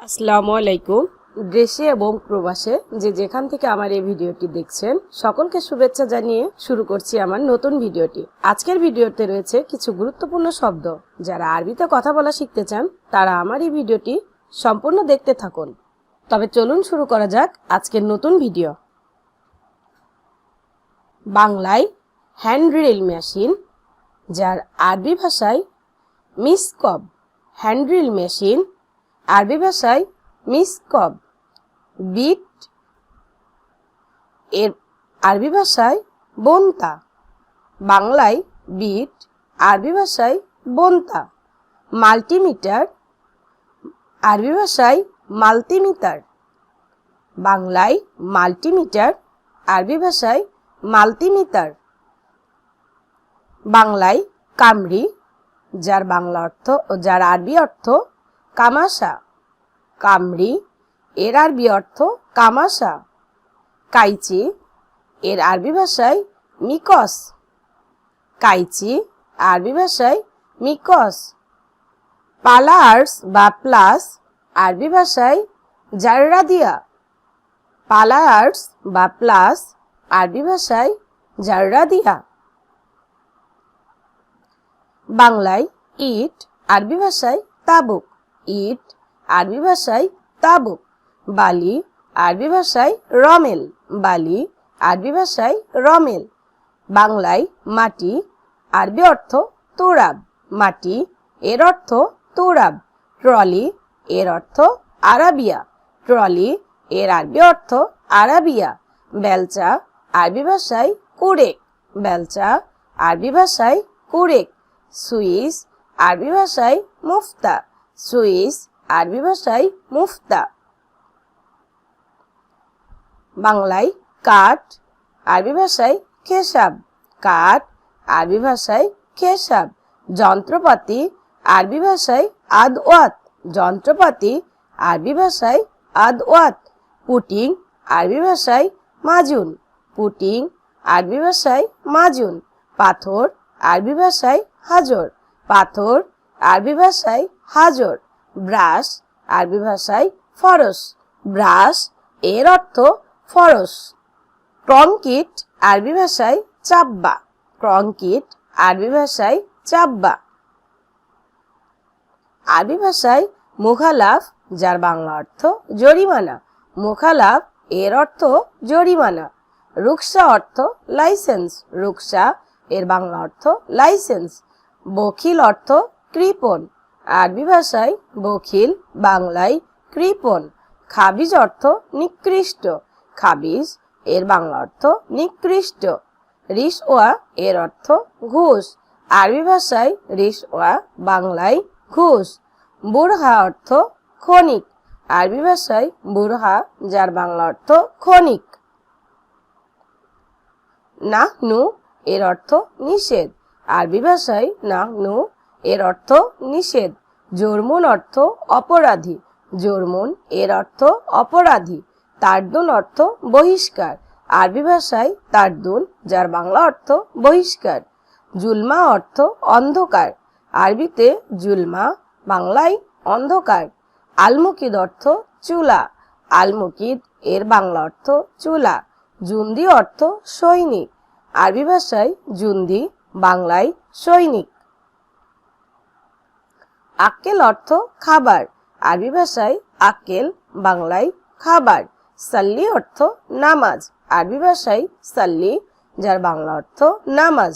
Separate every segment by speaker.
Speaker 1: আসসালামু আলাইকুম। দেশে এবং প্রবাসে যে যেখান থেকে আমার এই ভিডিওটি দেখছেন সকলকে শুভেচ্ছা জানিয়ে শুরু করছি আমার নতুন ভিডিওটি। আজকের ভিডিওতে রয়েছে কিছু গুরুত্বপূর্ণ শব্দ। যারা আরবিতে কথা বলা শিখতে চান তারা আমার এই ভিডিওটি সম্পূর্ণ দেখতে থাকুন। তবে চলুন শুরু করা যাক আজকের নতুন ভিডিও। বাংলায় হ্যান্ড ড্রিল মেশিন, যার আরবি ভাষায় মিসকব। হ্যান্ড ড্রিল মেশিন আরবি ভাষায় মিসকব। বিট এর আরবি ভাষায় বোনতা। বাংলায় বিট, আরবি ভাষায় বোনতা। মাল্টিমিটার আরবি ভাষায় মাল্টিমিটার। বাংলায় মাল্টিমিটার, আরবি ভাষায় মাল্টিমিটার। বাংলায় কামরি, যার বাংলা অর্থ ও যার আরবি অর্থ কামাশা। কামরি এর আরবি অর্থ কামাশা। কাইচি এর আরবি ভাষায় মিকস। কাইচি আরবি ভাষায় মিকস। পালার্স বা প্লাস আরবি ভাষায় জাররা দিয়া। পালার্স বা প্লাস আরবি ভাষায় জাররা দিয়া। বাংলায় ইট, আরবি ভাষায় তাবুক। ইট আরবি ভাষায় তাবুক। বালি আরবি ভাষায় রমেল। বালি আরবি ভাষায় রমেল। বাংলায় মাটি, আরবি অর্থ তুরাব। মাটি এর অর্থ তুরাব। ট্রলি এর অর্থ আরাবিয়া। ট্রলি এর আরবি অর্থ আরাবিয়া। বেলচা আরবি ভাষায় কুরেক। বেলচা আরবি ভাষায় কুরেক। সুইস আরবি ভাষায় মুফতা। সুইস আরবি ভাষায় মুফতা। বাংলায় কাঠ, আরবি ভাষায় খেসাব। কাঠ আরবি ভাষায় খেসাব। যন্ত্রপাতি আরবি ভাষায় আদওয়াত। যন্ত্রপাতি আরবি ভাষায় আদওয়াত। পুটিং আরবি ভাষায় মাজুন। পুটিং আরবি ভাষায় মাজুন। পাথর আরবি ভাষায় হাজর। পাথর আরবি ভাষায় হাজর। ব্রাশ আরবি ভাষায় ফরস। ব্রাশ এর অর্থ ফরস। কংক্রিট আরবি ভাষায় চাব্বা। কংক্রিট আরবি ভাষায় চাব্বা। আরবি ভাষায় মুখালাফ, যার বাংলা অর্থ জরিমানা। মুখালাফ এর অর্থ জরিমানা। রুকসা অর্থ লাইসেন্স। রুকসা এর বাংলা অর্থ লাইসেন্স। বখিল অর্থ কৃপণ। আরবি ভাষায় বখিল, বাংলায় কৃপণ। খাবিজ অর্থ নিকৃষ্ট। খাবিজ এর বাংলা অর্থ নিকৃষ্ট। রিশওয়া এর অর্থ ঘুষ। আরবি ভাষায় রিশওয়া, বাংলায় ঘুষ। বুরহা অর্থ ক্ষণিক। আরবি ভাষায় বুরহা, যার বাংলা অর্থ ক্ষণিক। নাহনু এর অর্থ নিষেধ। আরবি ভাষায় নাহনু এর অর্থ নিষেধ। জরমুন অর্থ অপরাধী। জরমুন এর অর্থ অপরাধী। তারদুন অর্থ বহিষ্কার। আরবি ভাষায় তারদুন, যার বাংলা অর্থ বহিষ্কার। জুলমা অর্থ অন্ধকার। আরবিতে জুলমা, বাংলায় অন্ধকার। আলমুকিদ অর্থ চুলা। আলমুকিদ এর বাংলা অর্থ চুলা। জুন্দি অর্থ সৈনিক। আরবি ভাষায় জুন্দি, বাংলায় সৈনিক। আক্কেল অর্থ খাবার। আরবি ভাষায় আক্কেল, বাংলায় খাবার। সাল্লি অর্থ নামাজ। আরবি ভাষায় সাল্লি, যার বাংলা অর্থ নামাজ।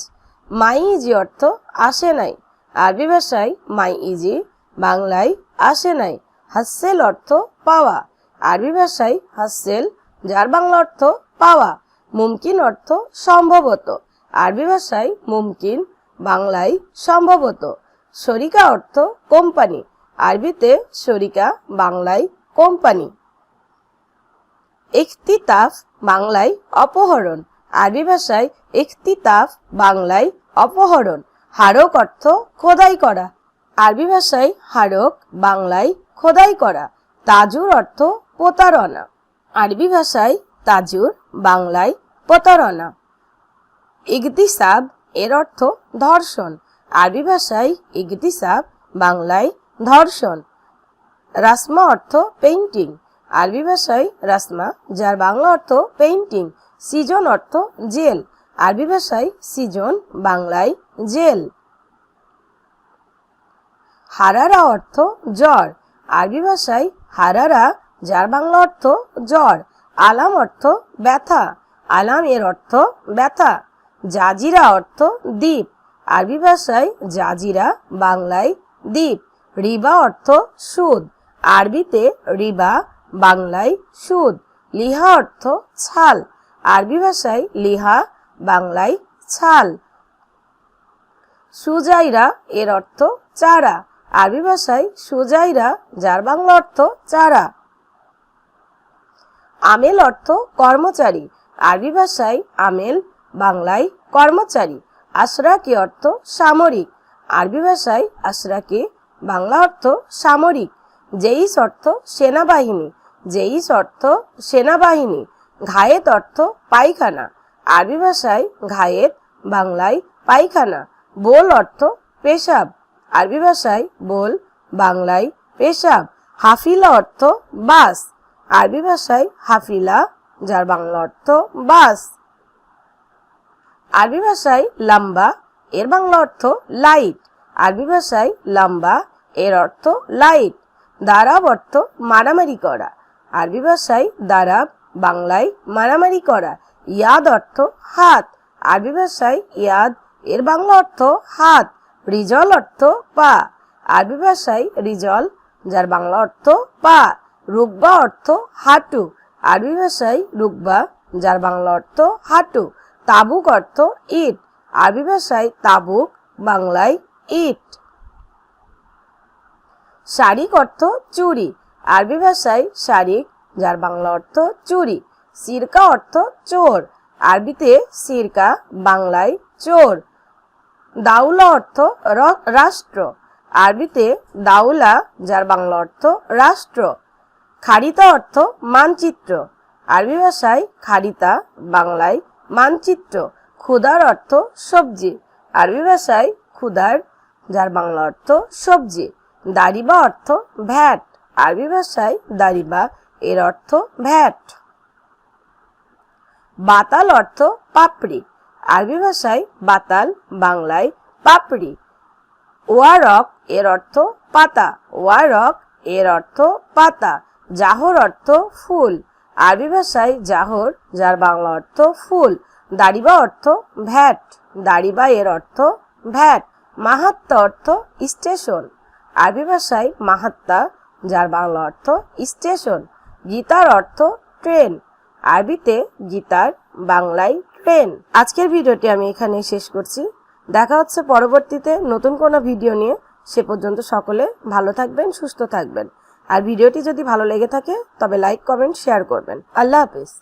Speaker 1: মাই ইজি অর্থ আসে নাই। আরবি ভাষায় মাই ইজি, বাংলায় আসে নাই। হাসেল অর্থ পাওয়া। আরবি ভাষায় হাসেল, যার বাংলা অর্থ পাওয়া। মুমকিন অর্থ সম্ভবত। আরবি ভাষায় মুমকিন, বাংলায় সম্ভবত। শরিকা অর্থ কোম্পানি। আরবিতে শরিকা, বাংলায় কোম্পানি। ইখতিতাফ বাংলায় অপহরণ। আরবি ভাষায় ইখতিতাফ, বাংলায় অপহরণ। হারক অর্থ খোদাই করা। আরবি ভাষায় হারক, বাংলায় খোদাই করা। তাজুর অর্থ প্রতারণা। আরবি ভাষায় তাজুর, বাংলায় প্রতারণা। ইগতিসাব এর অর্থ ধর্ষণ। আরবি ভাষায় ইগতিসাব, বাংলায় ধর্ষণ। রাসমা অর্থ পেইন্টিং, আরবি ভাষায় রাসমা, যার বাংলা অর্থ পেইন্টিং। সিজন অর্থ জেল, আরবি ভাষায় সিজন, বাংলায় জেল। হারারা অর্থ জ্বর, আরবি ভাষায় হারারা, যার বাংলা অর্থ জ্বর। আলাম অর্থ ব্যথা, আলাম এর অর্থ ব্যথা। জাজিরা অর্থ দ্বীপ, আরবি ভাষায় জাজিরা, বাংলায় দ্বীপ। রিবা অর্থ সুদ, আরবিতে রিবা, বাংলায় সুদ। লিহা অর্থ ছাল, আরবি ভাষায় লিহা, বাংলায় ছাল। সুজাইরা এর অর্থ চারা, আরবি ভাষায় সুজাইরা, যার বাংলা অর্থ চারা। আমেল অর্থ কর্মচারী, আরবি ভাষায় আমেল, বাংলায় কর্মচারী। আশরাকি অর্থ সামরিক, আরবি ভাষায় আশরাকি, বাংলা অর্থ সামরিক। জেইস অর্থ সেনাবাহিনী, জেইস অর্থ সেনাবাহিনী। ঘায়েত অর্থ পায়খানা, আরবি ভাষায় ঘায়েত, বাংলায় পায়খানা। বোল অর্থ পেশাব, আরবি ভাষায় বোল, বাংলায় পেশাব। হাফিলা অর্থ বাস, আরবি ভাষায় হাফিলা, যার বাংলা অর্থ বাস। আরবি ভাষায় লম্বা, এর বাংলা অর্থ লাইট, আরবি ভাষায় লম্বা, এর অর্থ লাইট। দারাব অর্থ মারামারি করা, আরবি ভাষায় দারাব, বাংলায় মারামারি করা। ইয়াদ অর্থ হাত, আরবি ভাষায় ইয়াদ, এর বাংলা অর্থ হাত। রিজল অর্থ পা, আরবি ভাষায় রিজল, যার বাংলা অর্থ পা। রুকবা অর্থ হাঁটু, আরবি ভাষায় রুকবা, যার বাংলা অর্থ হাঁটু। তাবুক অর্থ ইট, আরবি ভাষায় তাবুক, বাংলায় ইট। শারিক অর্থ চুরি, আরবি ভাষায় শারিক, যার বাংলা অর্থ চুরি। সিরকা অর্থ চোর, আরবিতে সিরকা, বাংলায় চোর। দাউলা অর্থ রাষ্ট্র, আরবিতে দাউলা, যার বাংলা অর্থ রাষ্ট্র। খারিতা অর্থ মানচিত্র, আরবি ভাষায় খারিতা, বাংলায় মানচিত্র। ক্ষুদার অর্থ সবজি, আরবি ভাষায় ক্ষুদার, যার বাংলা অর্থ সবজি। দারিবা অর্থ ভ্যাট, আরবি ভাষায় দারিবা, এর অর্থ ভ্যাট। বাতাল অর্থ পাপড়ি, আরবি ভাষায় বাতাল, বাংলায় পাপড়ি। ওয়ারক এর অর্থ পাতা, ওয়ারক এর অর্থ পাতা। জাহর অর্থ ফুল, আরবি ভাষায় জাহর, যার বাংলা অর্থ ফুল। দারিবা অর্থ ভ্যাট, দারিবা এর অর্থ ভ্যাট। মাহাত্তা অর্থ স্টেশন, আরবি ভাষায় মাহাত্তা, যার বাংলা অর্থ স্টেশন। গীতার অর্থ ট্রেন, আরবিতে গীতার, বাংলায় ট্রেন। আজকের ভিডিওটি আমি এখানে শেষ করছি। দেখা হচ্ছে পরবর্তীতে নতুন কোনো ভিডিও নিয়ে। সে পর্যন্ত সকলে ভালো থাকবেন, সুস্থ থাকবেন। আর ভিডিওটি যদি ভালো লেগে থাকে তবে লাইক, কমেন্ট, শেয়ার করবেন। আল্লাহ হাফেজ।